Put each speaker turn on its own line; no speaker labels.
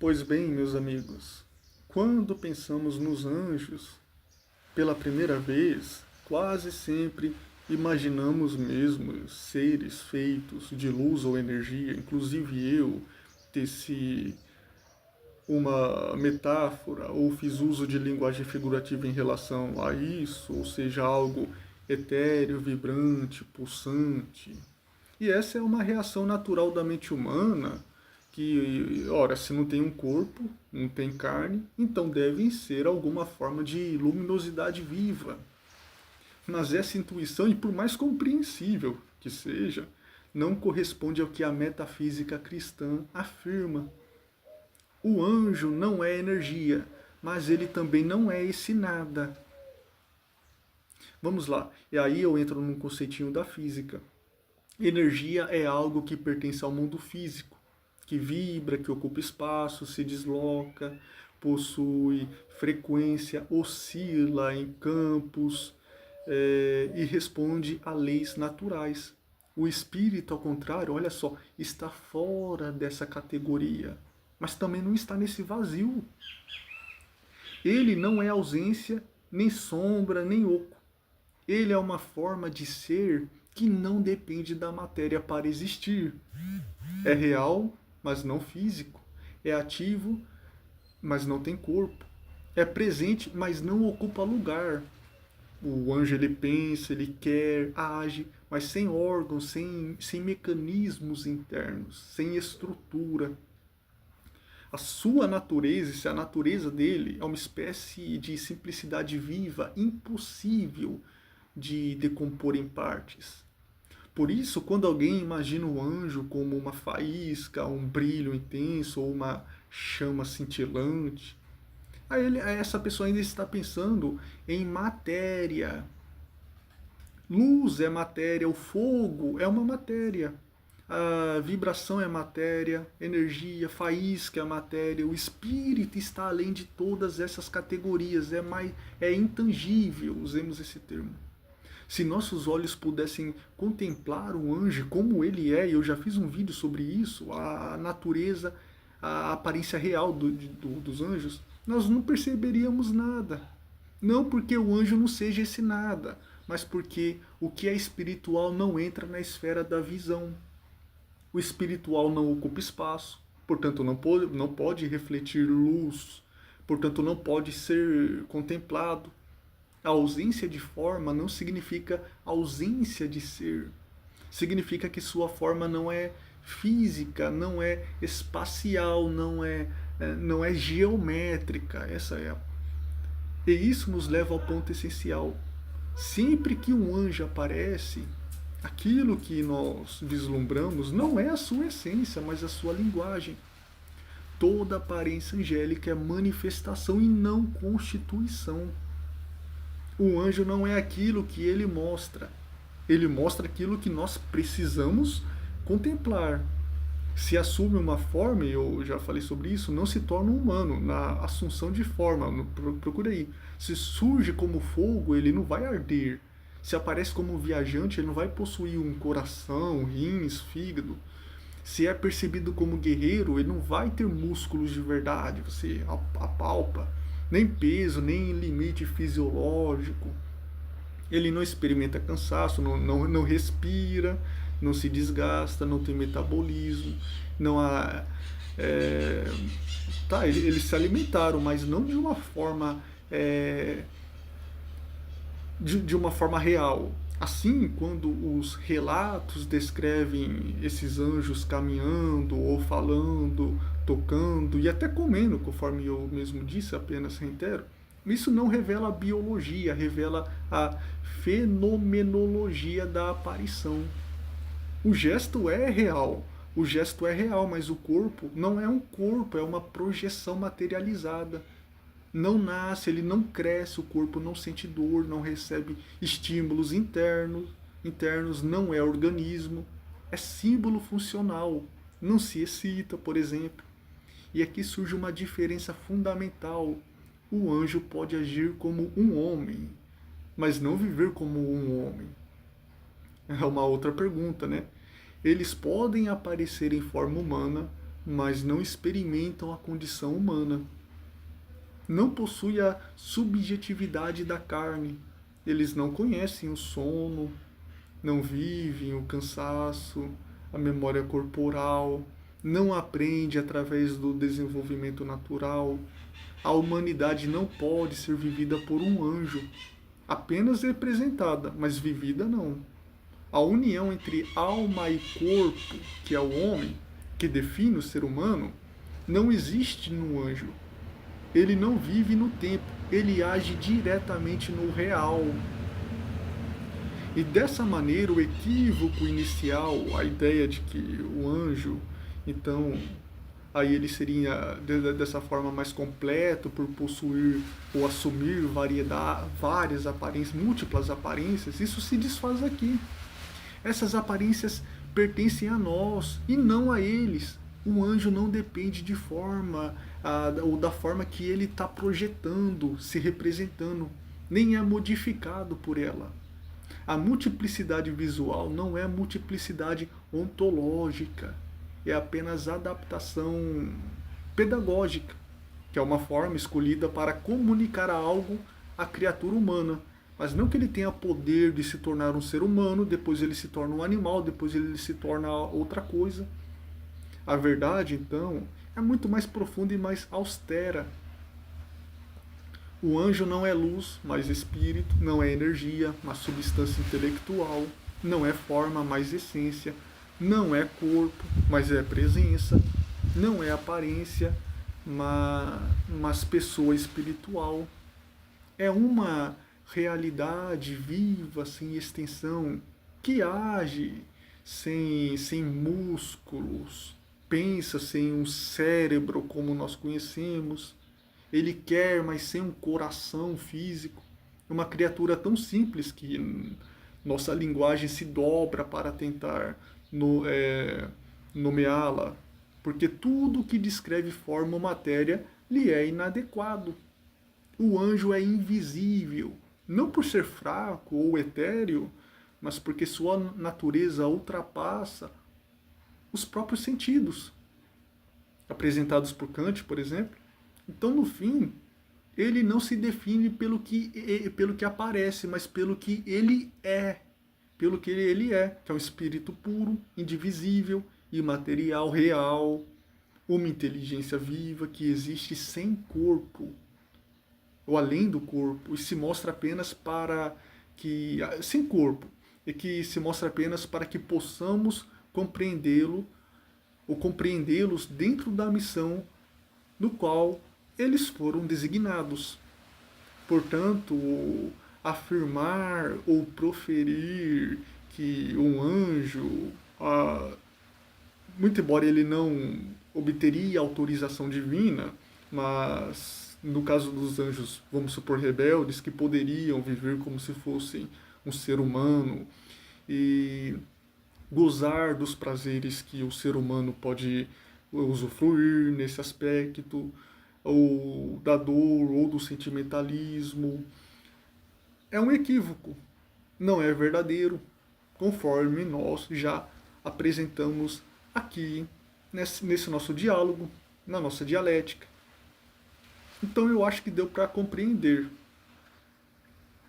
Pois bem, meus amigos, quando pensamos nos anjos pela primeira vez, quase sempre imaginamos mesmo seres feitos de luz ou energia. Inclusive eu teci uma metáfora ou fiz uso de linguagem figurativa em relação a isso, ou seja, algo etéreo, vibrante, pulsante. E essa é uma reação natural da mente humana que, ora, se não tem um corpo, não tem carne, então devem ser alguma forma de luminosidade viva. Mas essa intuição, e por mais compreensível que seja, não corresponde ao que a metafísica cristã afirma. O anjo não é energia, mas ele também não é esse nada. Vamos lá, e aí eu entro num conceitinho da física. Energia é algo que pertence ao mundo físico, que vibra, que ocupa espaço, se desloca, possui frequência, oscila em campos e responde a leis naturais. O espírito, ao contrário, olha só, está fora dessa categoria, mas também não está nesse vazio. Ele não é ausência, nem sombra, nem oco. Ele é uma forma de ser que não depende da matéria para existir. É real, mas não físico. É ativo, mas não tem corpo. É presente, mas não ocupa lugar. O anjo ele pensa, ele quer, age, mas sem órgãos, sem mecanismos internos, sem estrutura. A sua natureza, se a natureza dele é uma espécie de simplicidade viva, impossível de decompor em partes. Por isso, quando alguém imagina o anjo como uma faísca, um brilho intenso ou uma chama cintilante, aí essa pessoa ainda está pensando em matéria. Luz é matéria, o fogo é uma matéria, a vibração é matéria, energia, faísca é matéria, o espírito está além de todas essas categorias, é intangível, usemos esse termo. Se nossos olhos pudessem contemplar o anjo como ele é, e eu já fiz um vídeo sobre isso, a natureza, a aparência real dos anjos, nós não perceberíamos nada. Não porque o anjo não seja esse nada, mas porque o que é espiritual não entra na esfera da visão. O espiritual não ocupa espaço, portanto não pode refletir luz, portanto não pode ser contemplado. A ausência de forma não significa ausência de ser. Significa que sua forma não é física, não é espacial, não é geométrica. Essa é. E isso nos leva ao ponto essencial. Sempre que um anjo aparece, aquilo que nós vislumbramos não é a sua essência, mas a sua linguagem. Toda aparência angélica é manifestação e não constituição. O anjo não é aquilo que ele mostra. Ele mostra aquilo que nós precisamos contemplar. Se assume uma forma, e eu já falei sobre isso, não se torna humano na assunção de forma. Procura aí. Se surge como fogo, ele não vai arder. Se aparece como viajante, ele não vai possuir um coração, rins, fígado. Se é percebido como guerreiro, ele não vai ter músculos de verdade, você apalpa. Nem peso, nem limite fisiológico. Ele não experimenta cansaço, não respira, não se desgasta, não tem metabolismo, não há. Eles se alimentaram, mas não de uma forma de uma forma real. Assim, quando os relatos descrevem esses anjos caminhando ou falando, tocando e até comendo, conforme eu mesmo disse, apenas reitero, isso não revela a biologia, revela a fenomenologia da aparição. O gesto é real, mas o corpo não é um corpo, é uma projeção materializada. Não nasce, ele não cresce, o corpo não sente dor, não recebe estímulos internos, não é organismo, é símbolo funcional, não se excita, por exemplo. E aqui surge uma diferença fundamental. O anjo pode agir como um homem, mas não viver como um homem. É uma outra pergunta, né? Eles podem aparecer em forma humana, mas não experimentam a condição humana. Não possuem a subjetividade da carne. Eles não conhecem o sono, não vivem o cansaço, a memória corporal, não aprende através do desenvolvimento natural. A humanidade não pode ser vivida por um anjo, apenas representada, mas vivida não. A união entre alma e corpo, que é o homem, que define o ser humano, não existe no anjo. Ele não vive no tempo, ele age diretamente no real. E dessa maneira, o equívoco inicial, a ideia de que o anjo, então, aí ele seria dessa forma mais completo por possuir ou assumir várias aparências, múltiplas aparências, isso se desfaz aqui. Essas aparências pertencem a nós e não a eles. O anjo não depende de forma, ou da forma que ele está projetando, se representando, nem é modificado por ela. A multiplicidade visual não é multiplicidade ontológica, é apenas adaptação pedagógica, que é uma forma escolhida para comunicar algo à criatura humana. Mas não que ele tenha poder de se tornar um ser humano, depois ele se torna um animal, depois ele se torna outra coisa. A verdade, então, é muito mais profunda e mais austera. O anjo não é luz, mas espírito, não é energia, mas substância intelectual, não é forma, mas essência, não é corpo, mas é presença, não é aparência, mas pessoa espiritual. É uma realidade viva, sem extensão, que age sem músculos, pensa sem um cérebro como nós conhecemos. Ele quer, mas sem um coração físico. É uma criatura tão simples que nossa linguagem se dobra para tentar nomeá-la, porque tudo que descreve forma ou matéria lhe é inadequado. O anjo é invisível, não por ser fraco ou etéreo, mas porque sua natureza ultrapassa os próprios sentidos, apresentados por Kant, por exemplo. Então, no fim, ele não se define pelo que aparece, mas pelo que ele é. Pelo que ele é, que é um espírito puro, indivisível, imaterial, real, uma inteligência viva que existe sem corpo, ou além do corpo, e se mostra apenas para que, sem corpo, e que se mostra apenas para que possamos compreendê-lo, ou compreendê-los dentro da missão no qual eles foram designados. Portanto, afirmar ou proferir que um anjo, muito embora ele não obteria autorização divina, mas no caso dos anjos, vamos supor, rebeldes, que poderiam viver como se fossem um ser humano e gozar dos prazeres que o ser humano pode usufruir nesse aspecto, ou da dor, ou do sentimentalismo, é um equívoco, não é verdadeiro, conforme nós já apresentamos aqui nesse nosso diálogo, na nossa dialética. Então eu acho que deu para compreender